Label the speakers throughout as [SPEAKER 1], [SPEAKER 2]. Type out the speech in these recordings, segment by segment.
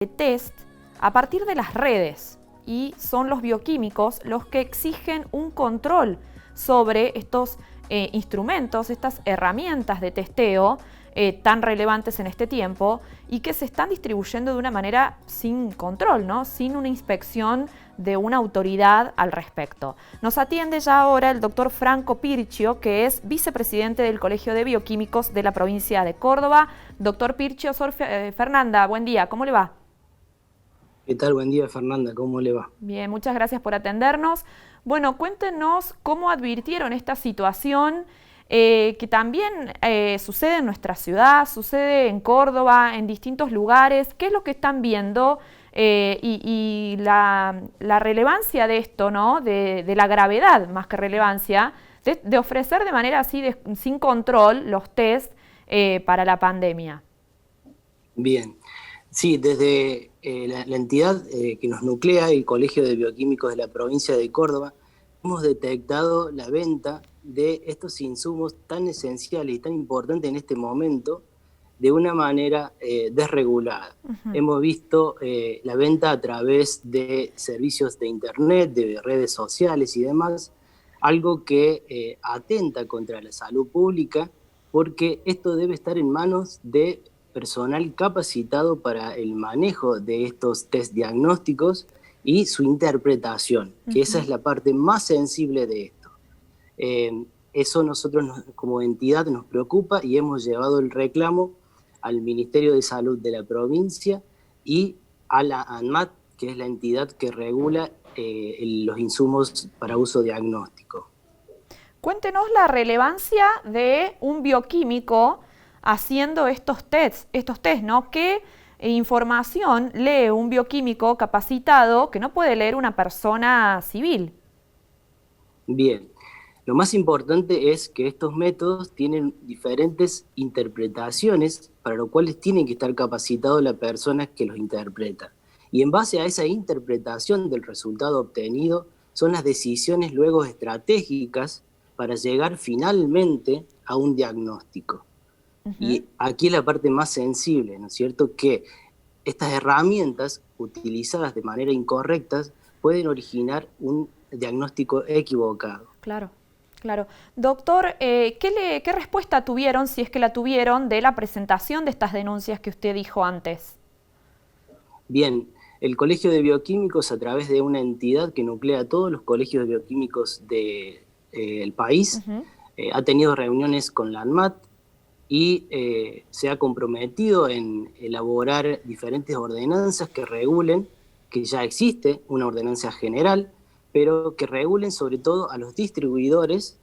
[SPEAKER 1] test a partir de las redes y son los bioquímicos los que exigen un control sobre estos instrumentos, estas herramientas de testeo tan relevantes en este tiempo y que se están distribuyendo de una manera sin control, ¿no? Sin una inspección de una autoridad al respecto. Nos atiende ya ahora el doctor Franco Pircio, que es vicepresidente del Colegio de Bioquímicos de la provincia de Córdoba. Doctor Pircio, soy Fernanda, buen día, ¿cómo le va?
[SPEAKER 2] ¿Qué tal? Buen día, Fernanda. ¿Cómo le va?
[SPEAKER 1] Bien, muchas gracias por atendernos. Bueno, cuéntenos cómo advirtieron esta situación que también sucede en nuestra ciudad, sucede en Córdoba, en distintos lugares. ¿Qué es lo que están viendo y la relevancia de esto, ¿no? De la gravedad, más que relevancia, de ofrecer de manera así, sin control, los test para la pandemia?
[SPEAKER 2] Bien. Sí, desde la entidad que nos nuclea, el Colegio de Bioquímicos de la provincia de Córdoba, hemos detectado la venta de estos insumos tan esenciales y tan importantes en este momento de una manera desregulada.
[SPEAKER 1] Uh-huh.
[SPEAKER 2] Hemos visto la venta a través de servicios de Internet, de redes sociales y demás, algo que atenta contra la salud pública, porque esto debe estar en manos de personal capacitado para el manejo de estos test diagnósticos y su interpretación, que esa
[SPEAKER 1] Uh-huh.
[SPEAKER 2] es la parte más sensible de esto. Eso nosotros como entidad nos preocupa y hemos llevado el reclamo al Ministerio de Salud de la provincia y a la ANMAT, que es la entidad que regula los insumos para uso diagnóstico.
[SPEAKER 1] Cuéntenos la relevancia de un bioquímico haciendo estos test, ¿no? ¿Qué información lee un bioquímico capacitado que no puede leer una persona civil?
[SPEAKER 2] Bien, lo más importante es que estos métodos tienen diferentes interpretaciones, para lo cual tienen que estar capacitados las personas que los interpretan. Y en base a esa interpretación del resultado obtenido, son las decisiones luego estratégicas para llegar finalmente a un diagnóstico.
[SPEAKER 1] Uh-huh.
[SPEAKER 2] Y aquí es la parte más sensible, ¿no es cierto? Que estas herramientas utilizadas de manera incorrecta pueden originar un diagnóstico equivocado.
[SPEAKER 1] Claro, claro. Doctor, ¿qué respuesta tuvieron, si es que la tuvieron, de la presentación de estas denuncias que usted dijo antes?
[SPEAKER 2] Bien, el Colegio de Bioquímicos, a través de una entidad que nuclea a todos los colegios de bioquímicos del país,
[SPEAKER 1] Uh-huh.
[SPEAKER 2] ha tenido reuniones con la ANMAT y se ha comprometido en elaborar diferentes ordenanzas que regulen, que ya existe una ordenanza general, pero que regulen sobre todo a los distribuidores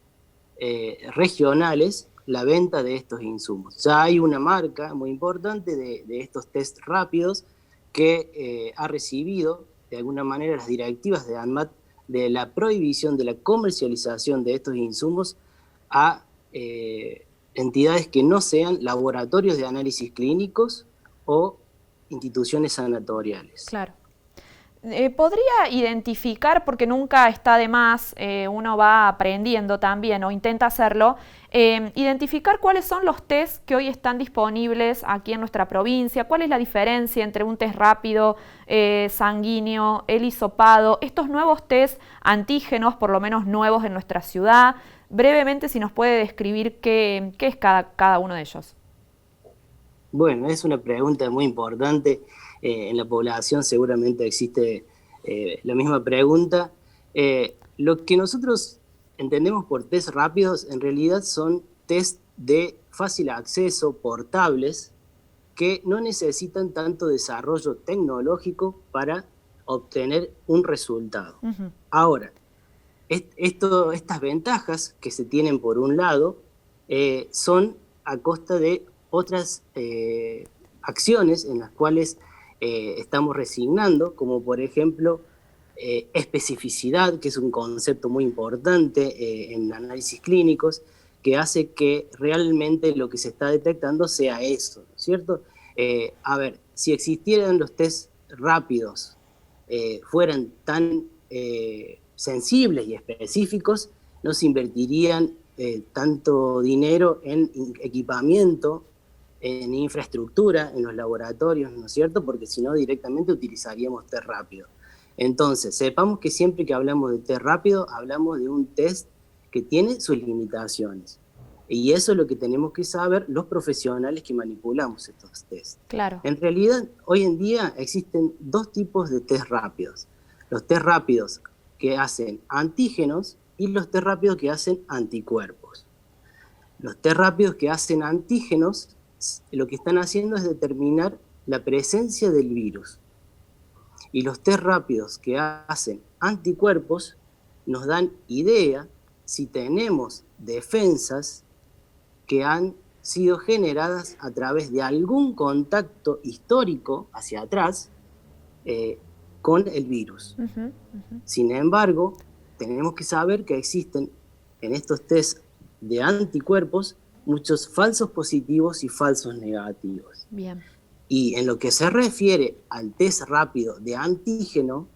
[SPEAKER 2] regionales la venta de estos insumos. Ya hay una marca muy importante de estos test rápidos que ha recibido de alguna manera las directivas de ANMAT de la prohibición de la comercialización de estos insumos a entidades que no sean laboratorios de análisis clínicos o instituciones sanatoriales.
[SPEAKER 1] Claro. ¿Podría identificar, porque nunca está de más, uno va aprendiendo también o intenta hacerlo, identificar cuáles son los test que hoy están disponibles aquí en nuestra provincia? ¿Cuál es la diferencia entre un test rápido, sanguíneo, el hisopado, estos nuevos test antígenos, por lo menos nuevos en nuestra ciudad? Brevemente, si nos puede describir qué es cada uno de ellos.
[SPEAKER 2] Bueno, es una pregunta muy importante. En la población seguramente existe la misma pregunta. Lo que nosotros entendemos por test rápidos en realidad son test de fácil acceso, portables, que no necesitan tanto desarrollo tecnológico para obtener un resultado.
[SPEAKER 1] Uh-huh.
[SPEAKER 2] Ahora, estas ventajas que se tienen por un lado son a costa de otras acciones en las cuales estamos resignando, como por ejemplo especificidad, que es un concepto muy importante en análisis clínicos, que hace que realmente lo que se está detectando sea eso, ¿cierto? A ver, si existieran los test rápidos, fueran tan sensibles y específicos, no se invertirían tanto dinero en equipamiento en infraestructura, en los laboratorios, ¿no es cierto? Porque si no, directamente utilizaríamos test rápido. Entonces, sepamos que siempre que hablamos de test rápido, hablamos de un test que tiene sus limitaciones. Y eso es lo que tenemos que saber los profesionales que manipulamos estos tests.
[SPEAKER 1] Claro.
[SPEAKER 2] En realidad, hoy en día existen dos tipos de test rápidos. Los test rápidos que hacen antígenos y los test rápidos que hacen anticuerpos. Los test rápidos que hacen antígenos, lo que están haciendo es determinar la presencia del virus. Y los test rápidos que hacen anticuerpos nos dan idea si tenemos defensas que han sido generadas a través de algún contacto histórico hacia atrás con el virus. Sin embargo, tenemos que saber que existen en estos test de anticuerpos muchos falsos positivos y falsos negativos.
[SPEAKER 1] Bien.
[SPEAKER 2] Y en lo que se refiere al test rápido de antígeno,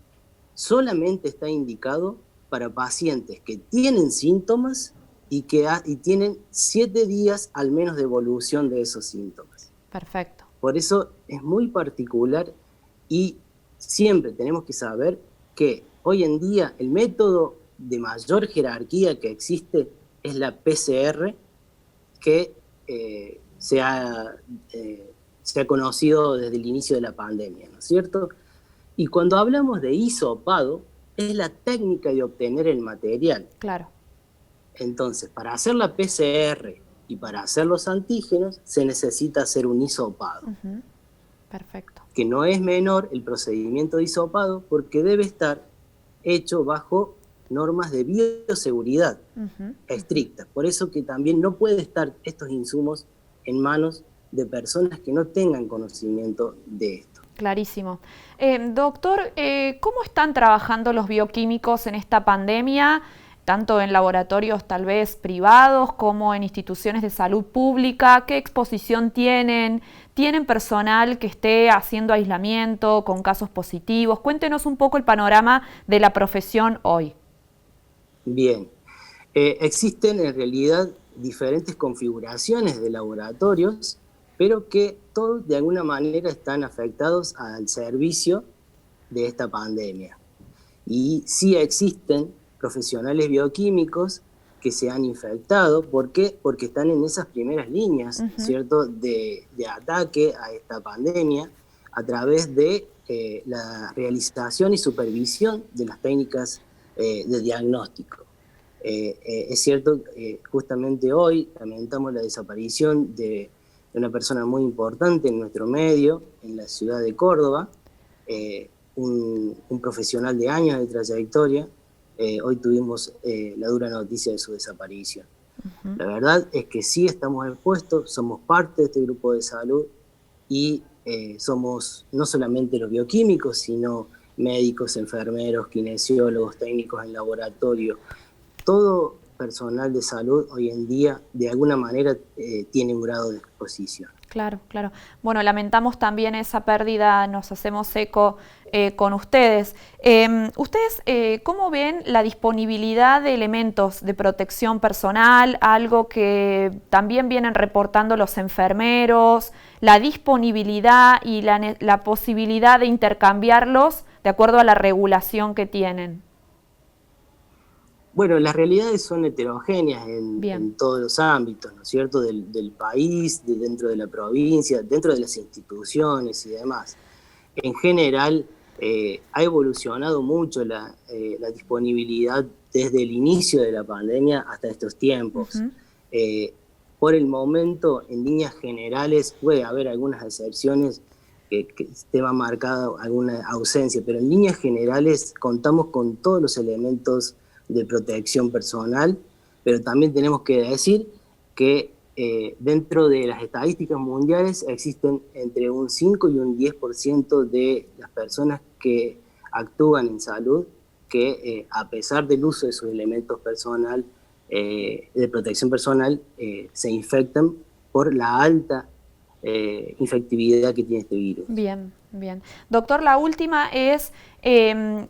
[SPEAKER 2] solamente está indicado para pacientes que tienen síntomas y tienen 7 días al menos de evolución de esos síntomas.
[SPEAKER 1] Perfecto.
[SPEAKER 2] Por eso es muy particular y siempre tenemos que saber que hoy en día el método de mayor jerarquía que existe es la PCR, que se ha conocido desde el inicio de la pandemia, ¿no es cierto? Y cuando hablamos de hisopado, es la técnica de obtener el material.
[SPEAKER 1] Claro.
[SPEAKER 2] Entonces, para hacer la PCR y para hacer los antígenos, se necesita hacer un hisopado.
[SPEAKER 1] Perfecto.
[SPEAKER 2] Que no es menor el procedimiento de hisopado porque debe estar hecho bajo normas de bioseguridad estrictas. Por eso que también no puede estar estos insumos en manos de personas que no tengan conocimiento de esto.
[SPEAKER 1] Clarísimo. Doctor, ¿cómo están trabajando los bioquímicos en esta pandemia, tanto en laboratorios tal vez privados como en instituciones de salud pública? ¿Qué exposición tienen? ¿Tienen personal que esté haciendo aislamiento con casos positivos? Cuéntenos un poco el panorama de la profesión hoy.
[SPEAKER 2] Bien. Existen en realidad diferentes configuraciones de laboratorios, pero que todos de alguna manera están afectados al servicio de esta pandemia. Y sí existen profesionales bioquímicos que se han infectado. ¿Por qué? Porque están en esas primeras líneas, ¿cierto?, de ataque a esta pandemia a través de la realización y supervisión de las técnicas de diagnóstico. Es cierto, justamente hoy lamentamos la desaparición de una persona muy importante en nuestro medio, en la ciudad de Córdoba, un profesional de años de trayectoria. Hoy tuvimos la dura noticia de su desaparición. La verdad es que sí estamos expuestos, somos parte de este grupo de salud y somos no solamente los bioquímicos, sino médicos, enfermeros, kinesiólogos, técnicos en laboratorio. Todo personal de salud hoy en día de alguna manera tiene un grado de exposición.
[SPEAKER 1] Claro, claro. Bueno, lamentamos también esa pérdida, nos hacemos eco con ustedes. ¿Ustedes cómo ven la disponibilidad de elementos de protección personal, algo que también vienen reportando los enfermeros, la disponibilidad y la posibilidad de intercambiarlos de acuerdo a la regulación que tienen?
[SPEAKER 2] Bueno, las realidades son heterogéneas en todos los ámbitos, ¿no es cierto?, del país, dentro de la provincia, dentro de las instituciones y demás. En general, ha evolucionado mucho la disponibilidad desde el inicio de la pandemia hasta estos tiempos. Por el momento, en líneas generales, puede haber algunas excepciones que esté más marcada alguna ausencia, pero en líneas generales contamos con todos los elementos de protección personal, pero también tenemos que decir que dentro de las estadísticas mundiales existen entre un 5 y un 10% de las personas que actúan en salud que a pesar del uso de sus elementos personal, de protección personal, se infectan por la alta infectividad que tiene este virus.
[SPEAKER 1] Bien, bien. Doctor, la última es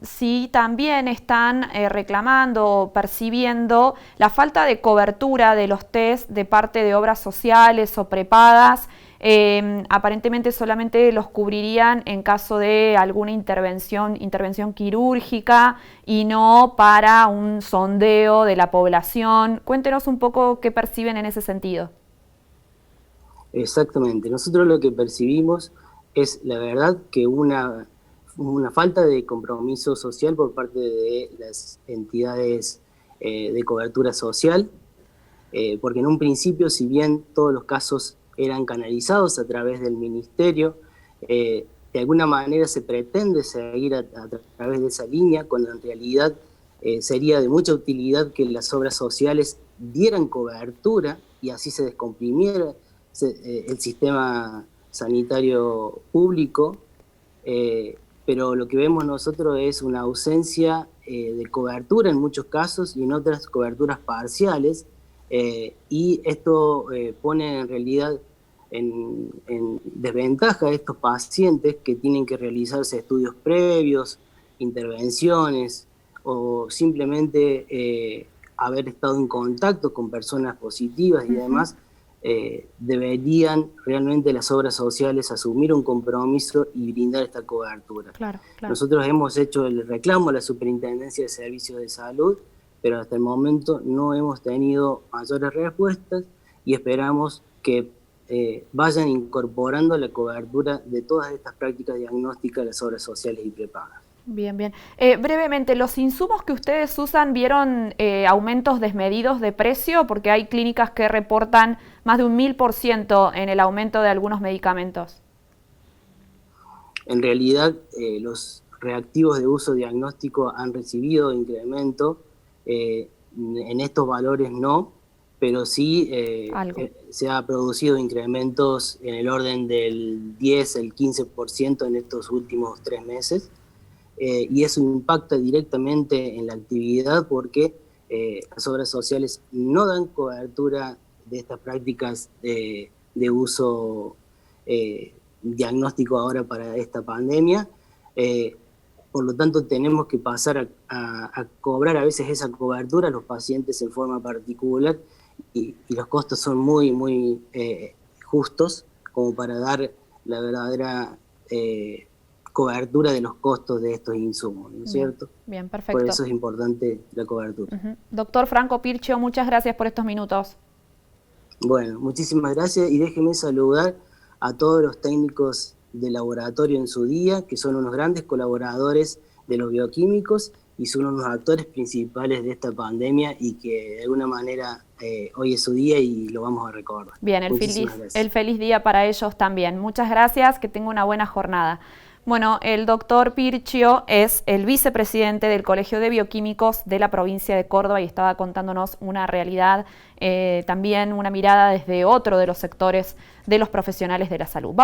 [SPEAKER 1] si también están reclamando o percibiendo la falta de cobertura de los test de parte de obras sociales o prepagas Aparentemente solamente los cubrirían en caso de alguna intervención quirúrgica y no para un sondeo de la población. Cuéntenos un poco qué perciben en ese sentido.
[SPEAKER 2] Exactamente. Nosotros lo que percibimos es, la verdad, que una falta de compromiso social por parte de las entidades de cobertura social, porque en un principio, si bien todos los casos eran canalizados a través del ministerio, de alguna manera se pretende seguir a través de esa línea, cuando en realidad sería de mucha utilidad que las obras sociales dieran cobertura y así se descomprimiera el sistema sanitario público, pero lo que vemos nosotros es una ausencia de cobertura en muchos casos y en otras coberturas parciales, y esto pone en realidad en desventaja a estos pacientes que tienen que realizarse estudios previos, intervenciones o simplemente haber estado en contacto con personas positivas y demás. Deberían realmente las obras sociales asumir un compromiso y brindar esta cobertura.
[SPEAKER 1] Claro.
[SPEAKER 2] Nosotros hemos hecho el reclamo a la Superintendencia de Servicios de Salud, pero hasta el momento no hemos tenido mayores respuestas y esperamos que vayan incorporando la cobertura de todas estas prácticas diagnósticas a las obras sociales y prepagas.
[SPEAKER 1] Bien. Brevemente, ¿los insumos que ustedes usan vieron aumentos desmedidos de precio? Porque hay clínicas que reportan más de un 1000% en el aumento de algunos medicamentos.
[SPEAKER 2] En realidad, los reactivos de uso diagnóstico han recibido incremento, en estos valores no, pero sí se ha producido incrementos en el orden del 10, el 15% en estos últimos 3 meses. Y eso impacta directamente en la actividad porque las obras sociales no dan cobertura de estas prácticas de uso diagnóstico ahora para esta pandemia. Por lo tanto, tenemos que pasar a cobrar a veces esa cobertura a los pacientes en forma particular y los costos son muy justos como para dar la verdadera cobertura de los costos de estos insumos, ¿no es cierto?
[SPEAKER 1] Bien, perfecto.
[SPEAKER 2] Por eso es importante la cobertura.
[SPEAKER 1] Doctor Franco Pircio, muchas gracias por estos minutos.
[SPEAKER 2] Bueno, muchísimas gracias y déjeme saludar a todos los técnicos de laboratorio en su día, que son unos grandes colaboradores de los bioquímicos y son unos actores principales de esta pandemia y que de alguna manera hoy es su día y lo vamos a recordar.
[SPEAKER 1] Bien, el feliz día para ellos también. Muchas gracias, que tenga una buena jornada. Bueno, el doctor Pircio es el vicepresidente del Colegio de Bioquímicos de la provincia de Córdoba y estaba contándonos una realidad, también una mirada desde otro de los sectores de los profesionales de la salud.